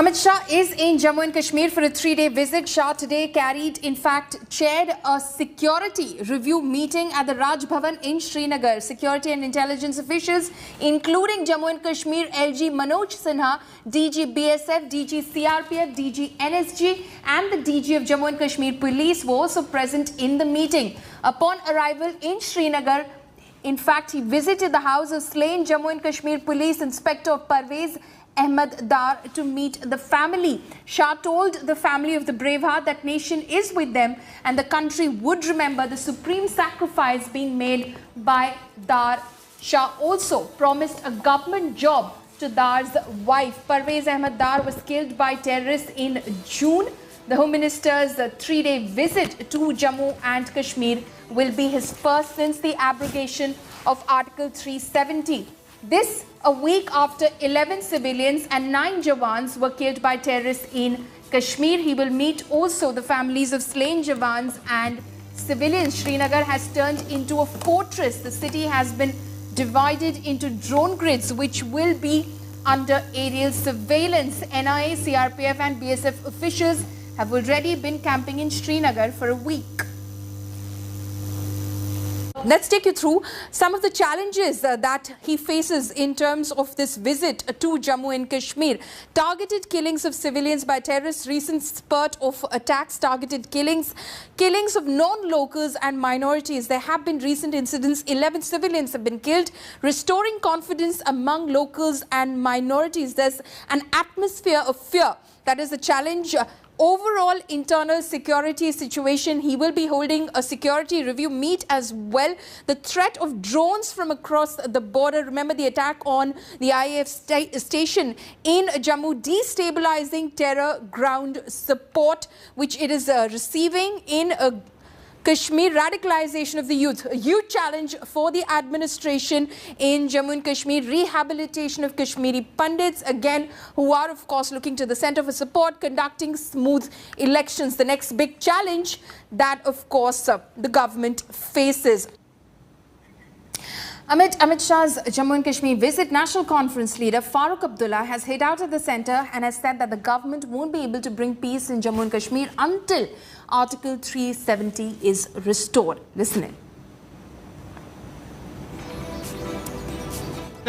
Amit Shah is in Jammu and Kashmir for a 3-day visit. Shah today chaired a security review meeting at the Raj Bhavan in Srinagar. Security and intelligence officials, including Jammu and Kashmir LG Manoj Sinha, DG BSF, DG CRPF, DG NSG and the DG of Jammu and Kashmir Police were also present in the meeting. Upon arrival in Srinagar, in fact, he visited the house of slain Jammu and Kashmir Police Inspector Parvez Ahmed Dar to meet the family. Shah told the family of the Braveheart that nation is with them and the country would remember the supreme sacrifice being made by Dar. Shah also promised a government job to Dar's wife. Parvez Ahmed Dar was killed by terrorists in June. The Home Minister's 3-day visit to Jammu and Kashmir will be his first since the abrogation of Article 370. This a week after 11 civilians and 9 Jawans were killed by terrorists in Kashmir. He will meet also the families of slain Jawans and civilians. Srinagar has turned into a fortress. The city has been divided into drone grids which will be under aerial surveillance. NIA, CRPF and BSF officials have already been camping in Srinagar for a week. Let's take you through some of the challenges that he faces in terms of this visit to Jammu and Kashmir. Targeted killings of civilians by terrorists, recent spurt of attacks, targeted killings of non-locals and minorities. There have been recent incidents, 11 civilians have been killed. Restoring confidence among locals and minorities. There's an atmosphere of fear. That is a challenge. Overall internal security situation, he will be holding a security review meet as well. The threat of drones from across the border, remember the attack on the IAF station in Jammu, destabilizing terror ground support which it is receiving in Kashmir. Radicalization of the youth, a huge challenge for the administration in Jammu and Kashmir. Rehabilitation of Kashmiri Pandits, again, who are of course looking to the centre for support. Conducting smooth elections, the next big challenge that of course the government faces. Amit Shah's Jammu and Kashmir visit, National Conference leader Farooq Abdullah has hit out at the centre and has said that the government won't be able to bring peace in Jammu and Kashmir until Article 370 is restored. Listen in.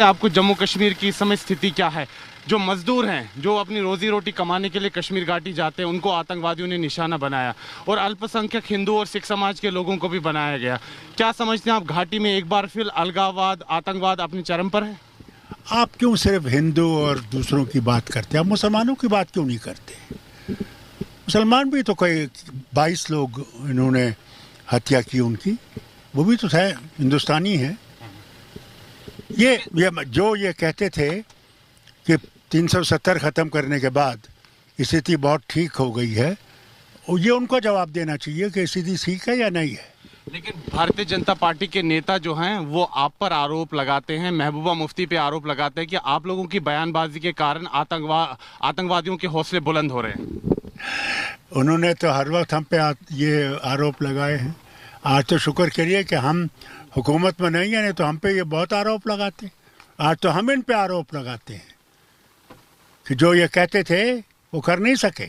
आपको जम्मू कश्मीर की समय स्थिति क्या है? जो मजदूर हैं, जो अपनी रोजी रोटी कमाने के लिए कश्मीर घाटी जाते हैं, उनको आतंकवादियों ने निशाना बनाया और अल्पसंख्यक हिंदू और सिख समाज के लोगों को भी बनाया गया। क्या समझते हैं आप, घाटी में एक बार फिर अलगाववाद, आतंकवाद अपने चरम पर है? आप क्यों सिर्फ हिंदू और दूसरों की बात करते हैं? आप मुसलमानों की बात क्यों नहीं करते? मुसलमान भी तो कोई 22 लोग इन्होंने हत्या की उनकी, वो भी तो है, हिंदुस्तानी है। ये जो कहते थे कि 370 ख़त्म करने के बाद स्थिति बहुत ठीक हो गई है, और ये उनको जवाब देना चाहिए कि स्थिति ठीक है या नहीं है। लेकिन भारतीय जनता पार्टी के नेता जो हैं वो आप पर आरोप लगाते हैं, महबूबा मुफ्ती पे आरोप लगाते हैं कि आप लोगों की बयानबाजी के कारण आतंकवादियों के हौसले बुलंद हो रहे हैं। उन्होंने तो हर वक्त हम पे ये आरोप लगाए हैं। आज तो शुक्र करिए कि हम हुकूमत में नहीं है, नहीं तो हम पे ये बहुत आरोप लगाते। आज तो हम इन पे आरोप लगाते हैं कि जो ये कहते थे वो कर नहीं सके।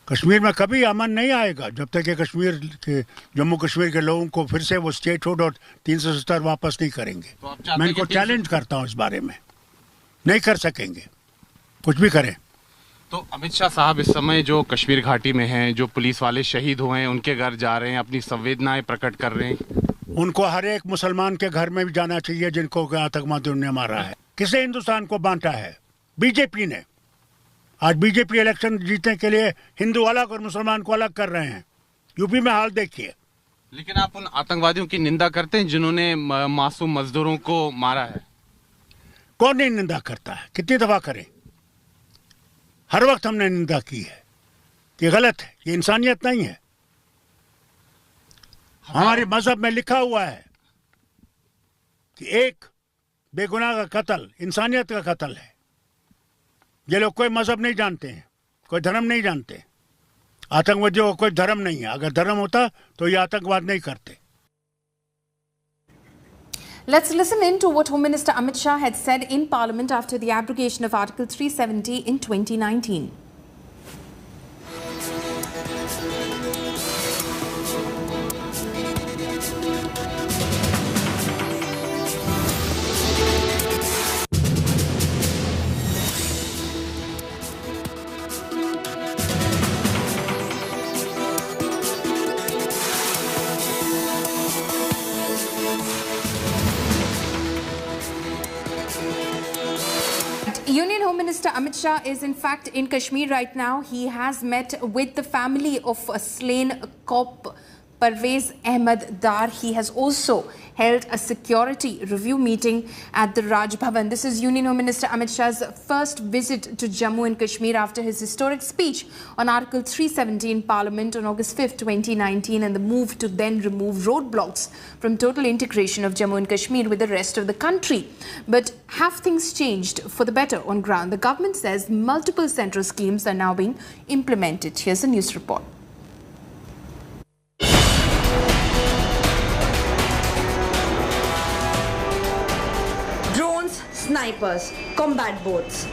कश्मीर में कभी अमन नहीं आएगा जब तक कि कश्मीर के जम्मू कश्मीर के लोगों को फिर से वो स्टेटहुड और 370 वापस नहीं करेंगे। तो मैं इनको चैलेंज करता हूँ इस बारे में, नहीं कर सकेंगे कुछ भी करें। तो अमित शाह साहब इस समय जो कश्मीर घाटी में हैं, जो पुलिस वाले शहीद हुए हैं, उनके घर जा रहे हैं, अपनी संवेदनाएं प्रकट कर रहे हैं। उनको हर एक मुसलमान के घर में भी जाना चाहिए जिनको आतंकवादियों ने मारा है। किसे हिंदुस्तान को बांटा है? बीजेपी ने। आज बीजेपी इलेक्शन जीतने के लिए हिंदू अलग और मुसलमान को अलग कर रहे हैं। यूपी में हाल देखिए। लेकिन आप उन आतंकवादियों की निंदा करते हैं जिन्होंने मासूम मजदूरों को मारा है? कौन नहीं निंदा करता है? कितनी दफा करें? हर वक्त हमने निंदा की है कि गलत है, ये इंसानियत नहीं है। हमारे मजहब में लिखा हुआ है कि एक बेगुनाह का कत्ल इंसानियत का कत्ल है। ये लोग कोई मजहब नहीं जानते हैं, कोई धर्म नहीं जानते। आतंकवादियों का कोई धर्म नहीं है। अगर धर्म होता तो ये आतंकवाद नहीं करते। Let's listen in to what Home Minister Amit Shah had said in Parliament after the abrogation of Article 370 in 2019. Union Home Minister Amit Shah is in fact in Kashmir right now. He has met with the family of a slain cop Parvez Ahmed Dar. He has also held a security review meeting at the Raj Bhavan. This is Union Home Minister Amit Shah's first visit to Jammu and Kashmir after his historic speech on Article 370 in Parliament on August 5, 2019 and the move to then remove roadblocks from total integration of Jammu and Kashmir with the rest of the country. But have things changed for the better on ground? The government says multiple central schemes are now being implemented. Here's a news report. Snipers, combat boats.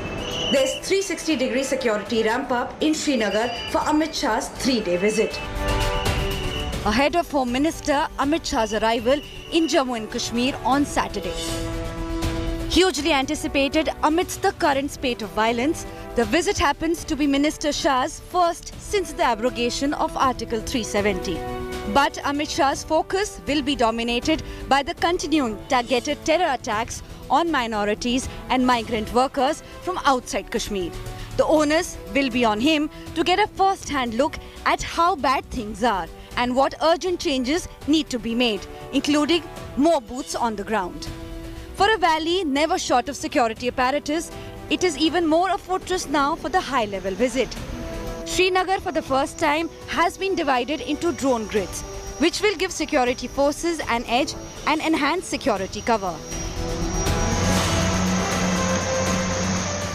There's 360-degree security ramp up in Srinagar for Amit Shah's 3-day visit. Ahead of Home Minister Amit Shah's arrival in Jammu and Kashmir on Saturday. Hugely anticipated amidst the current spate of violence, the visit happens to be Minister Shah's first since the abrogation of Article 370. But Amit Shah's focus will be dominated by the continuing targeted terror attacks on minorities and migrant workers from outside Kashmir. The onus will be on him to get a first-hand look at how bad things are and what urgent changes need to be made, including more boots on the ground. For a valley never short of security apparatus, it is even more a fortress now for the high-level visit. Srinagar for the first time has been divided into drone grids, which will give security forces an edge and enhance security cover.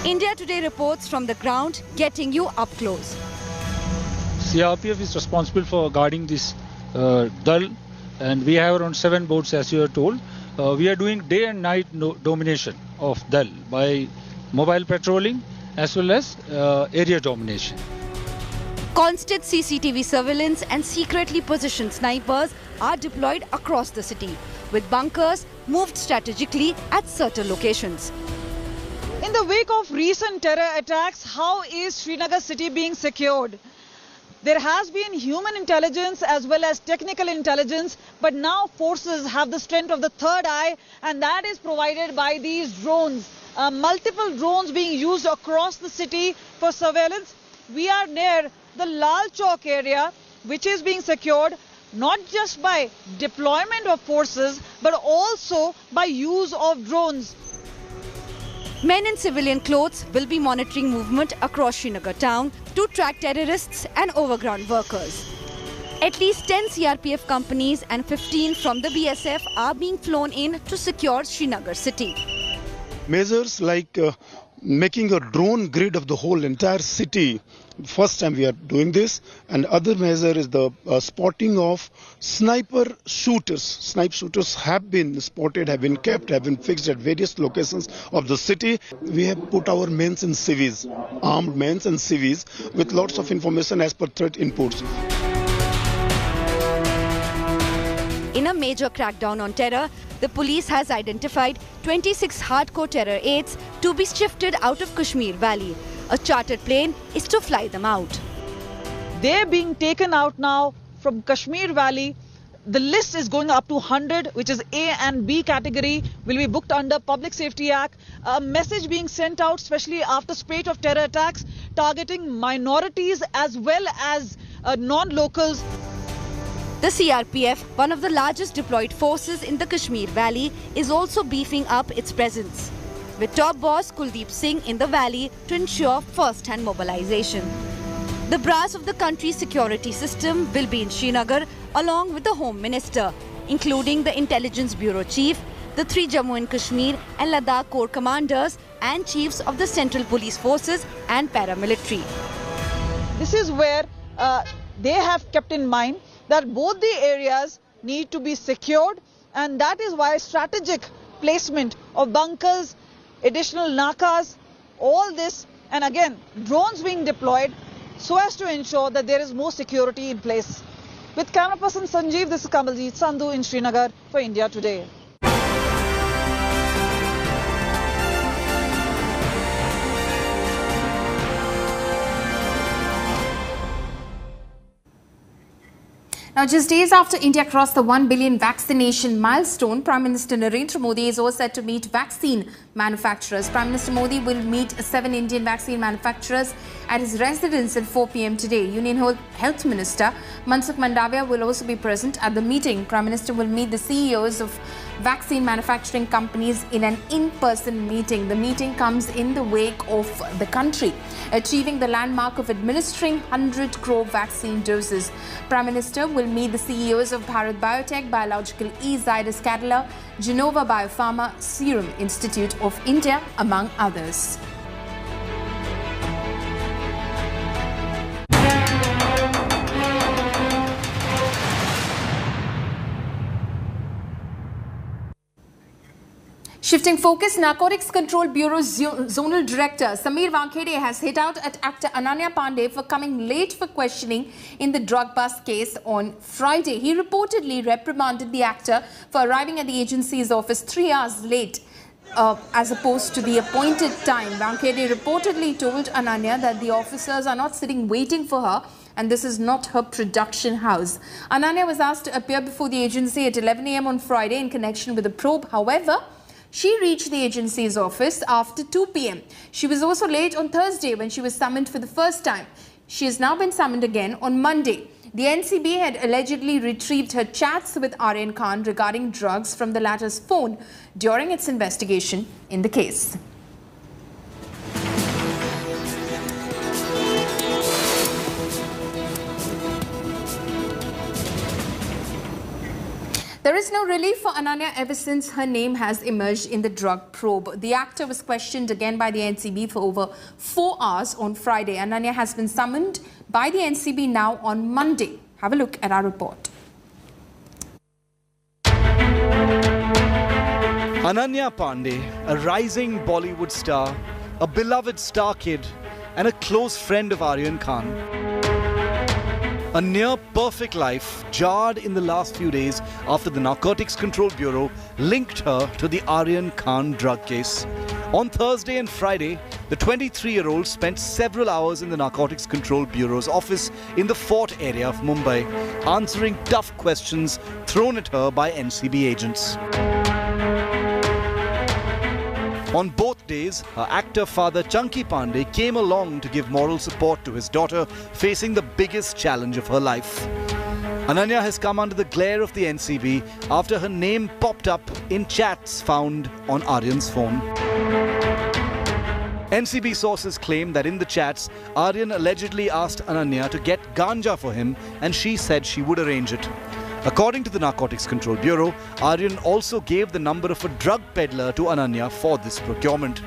India Today reports from the ground, getting you up close. CRPF is responsible for guarding this Dal, and we have around 7 boats, as you are told. We are doing day and night domination of Dal by mobile patrolling as well as area domination. Constant CCTV surveillance and secretly positioned snipers are deployed across the city, with bunkers moved strategically at certain locations. In the wake of recent terror attacks, how is Srinagar city being secured? There has been human intelligence as well as technical intelligence, but now forces have the strength of the third eye, and that is provided by these drones. Multiple drones being used across the city for surveillance. We are near the Lal Chowk area, which is being secured not just by deployment of forces, but also by use of drones. Men in civilian clothes will be monitoring movement across Srinagar town to track terrorists and overground workers. At least 10 CRPF companies and 15 from the BSF are being flown in to secure Srinagar city. Measures like making a drone grid of the whole entire city. First time we are doing this, and other measure is the spotting of sniper shooters. Sniper shooters have been spotted, have been kept, have been fixed at various locations of the city. We have put our men and civvies, armed men and civvies, with lots of information as per threat inputs. In a major crackdown on terror, the police has identified 26 hardcore terror aides to be shifted out of Kashmir Valley. A chartered plane is to fly them out. They're being taken out now from Kashmir Valley. The list is going up to 100, which is A and B category, will be booked under Public Safety Act. A message being sent out, especially after spate of terror attacks, targeting minorities as well as non-locals. The CRPF, one of the largest deployed forces in the Kashmir Valley, is also beefing up its presence, with top boss Kuldeep Singh in the valley to ensure first-hand mobilization. The brass of the country's security system will be in Srinagar along with the Home Minister, including the Intelligence Bureau Chief, the 3 Jammu and Kashmir and Ladakh Corps commanders and chiefs of the Central Police Forces and paramilitary. This is where they have kept in mind that both the areas need to be secured and that is why strategic placement of bunkers, additional nakas, all this, and again drones being deployed so as to ensure that there is more security in place. With camera person Sanjeev, this is Kamaljeet Sandhu in Srinagar for India Today. Now, just days after India crossed the 1 billion vaccination milestone, Prime Minister Narendra Modi is also set to meet vaccine manufacturers. Prime Minister Modi will meet 7 Indian vaccine manufacturers at his residence at 4 p.m. today. Union Health Minister Mansukh Mandavia will also be present at the meeting. Prime Minister will meet the CEOs of vaccine manufacturing companies in an in-person meeting. The meeting comes in the wake of the country achieving the landmark of administering 100 crore vaccine doses. Prime Minister will meet the CEOs of Bharat Biotech, Biological E, Zydus Cadila, Genova Biopharma, Serum Institute of India, among others. Shifting focus, Narcotics Control Bureau Zonal Director Samir Wankhede has hit out at actor Ananya Pandey for coming late for questioning in the drug bust case on Friday. He reportedly reprimanded the actor for arriving at the agency's office 3 hours late as opposed to the appointed time. Wankhede reportedly told Ananya that the officers are not sitting waiting for her and this is not her production house. Ananya was asked to appear before the agency at 11 a.m. on Friday in connection with the probe. However, she reached the agency's office after 2 p.m. She was also late on Thursday when she was summoned for the first time. She has now been summoned again on Monday. The NCB had allegedly retrieved her chats with Aryan Khan regarding drugs from the latter's phone during its investigation in the case. There is no relief for Ananya ever since her name has emerged in the drug probe. The actor was questioned again by the NCB for over 4 hours on Friday. Ananya has been summoned by the NCB now on Monday. Have a look at our report. Ananya Pandey, a rising Bollywood star, a beloved star kid and a close friend of Aryan Khan. A near-perfect life jarred in the last few days after the Narcotics Control Bureau linked her to the Aryan Khan drug case. On Thursday and Friday, the 23-year-old spent several hours in the Narcotics Control Bureau's office in the Fort area of Mumbai, answering tough questions thrown at her by NCB agents. On both days, her actor father Chunky Pandey came along to give moral support to his daughter facing the biggest challenge of her life. Ananya has come under the glare of the NCB after her name popped up in chats found on Aryan's phone. NCB sources claim that in the chats, Aryan allegedly asked Ananya to get ganja for him and she said she would arrange it. According to the Narcotics Control Bureau, Aryan also gave the number of a drug peddler to Ananya for this procurement.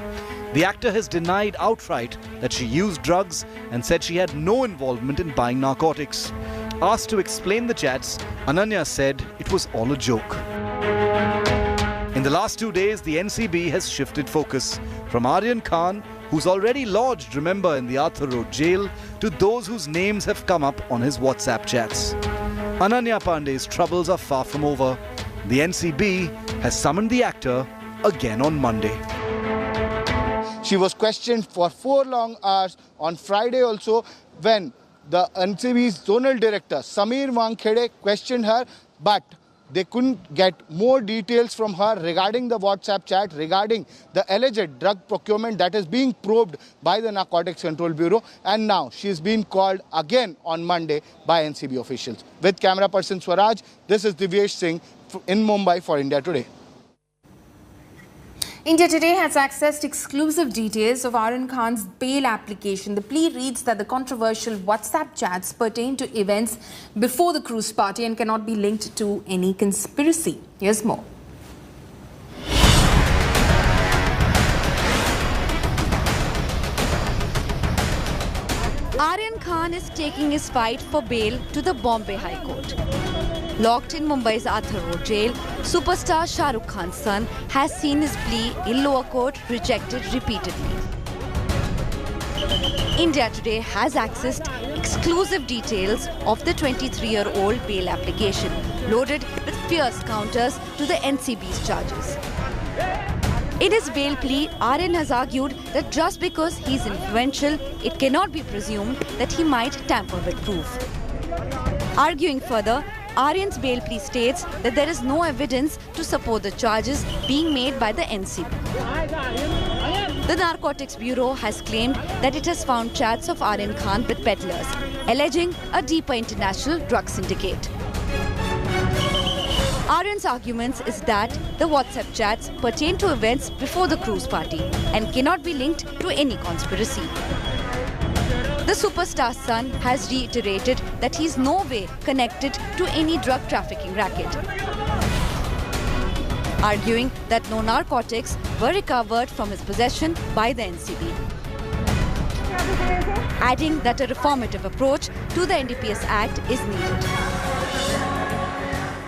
The actor has denied outright that she used drugs and said she had no involvement in buying narcotics. Asked to explain the chats, Ananya said it was all a joke. In the last 2 days, the NCB has shifted focus from Aryan Khan, who's already lodged, remember, in the Arthur Road jail, to those whose names have come up on his WhatsApp chats. Ananya Pandey's troubles are far from over. The NCB has summoned the actor again on Monday. She was questioned for 4 long hours on Friday also when the NCB's zonal director Samir Wankhede questioned her, but they couldn't get more details from her regarding the WhatsApp chat, regarding the alleged drug procurement that is being probed by the Narcotics Control Bureau. And now she is being called again on Monday by NCB officials. With camera person Swaraj, this is Divyesh Singh in Mumbai for India Today. India Today has accessed exclusive details of Aryan Khan's bail application. The plea reads that the controversial WhatsApp chats pertain to events before the cruise party and cannot be linked to any conspiracy. Here's more. Aryan Khan is taking his fight for bail to the Bombay High Court. Locked in Mumbai's Arthur Road jail, superstar Shah Rukh Khan's son has seen his plea in lower court rejected repeatedly. India Today has accessed exclusive details of the 23-year-old bail application, loaded with fierce counters to the NCB's charges. In his bail plea, Aryan has argued that just because he is influential, it cannot be presumed that he might tamper with proof. Arguing further, Aryan's bail plea states that there is no evidence to support the charges being made by the NCB. The Narcotics Bureau has claimed that it has found chats of Aryan Khan with peddlers, alleging a deeper international drug syndicate. Aryan's arguments is that the WhatsApp chats pertain to events before the cruise party and cannot be linked to any conspiracy. The superstar's son has reiterated that he is no way connected to any drug trafficking racket, arguing that no narcotics were recovered from his possession by the NCB. Adding that a reformative approach to the NDPS Act is needed.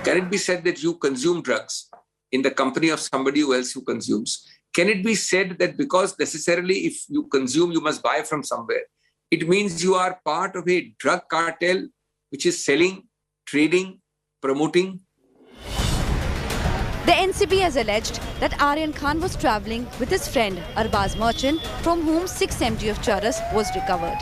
Can it be said that you consume drugs in the company of somebody else who consumes? Can it be said that because necessarily if you consume, you must buy from somewhere? It means you are part of a drug cartel which is selling, trading, promoting. The NCB has alleged that Aryan Khan was travelling with his friend Arbaz Merchant, from whom 6 mg of charas was recovered.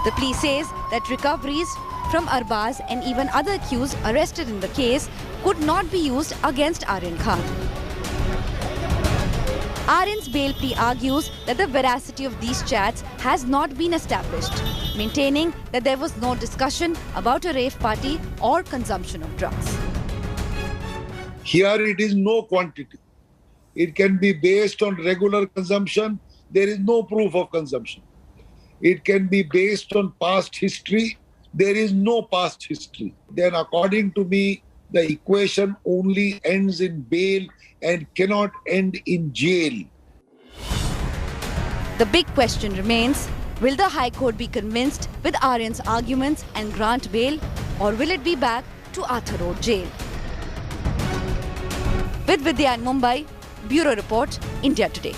The plea says that recoveries from Arbaz and even other accused arrested in the case could not be used against Aryan Khan. Aryan's bail plea argues that the veracity of these chats has not been established, maintaining that there was no discussion about a rave party or consumption of drugs. Here it is no quantity. It can be based on regular consumption. There is no proof of consumption. It can be based on past history. There is no past history. Then according to me, the equation only ends in bail and cannot end in jail. The big question remains, will the High Court be convinced with Aryan's arguments and grant bail, or will it be back to Arthur Road jail? With Vidya in Mumbai, Bureau Report, India Today.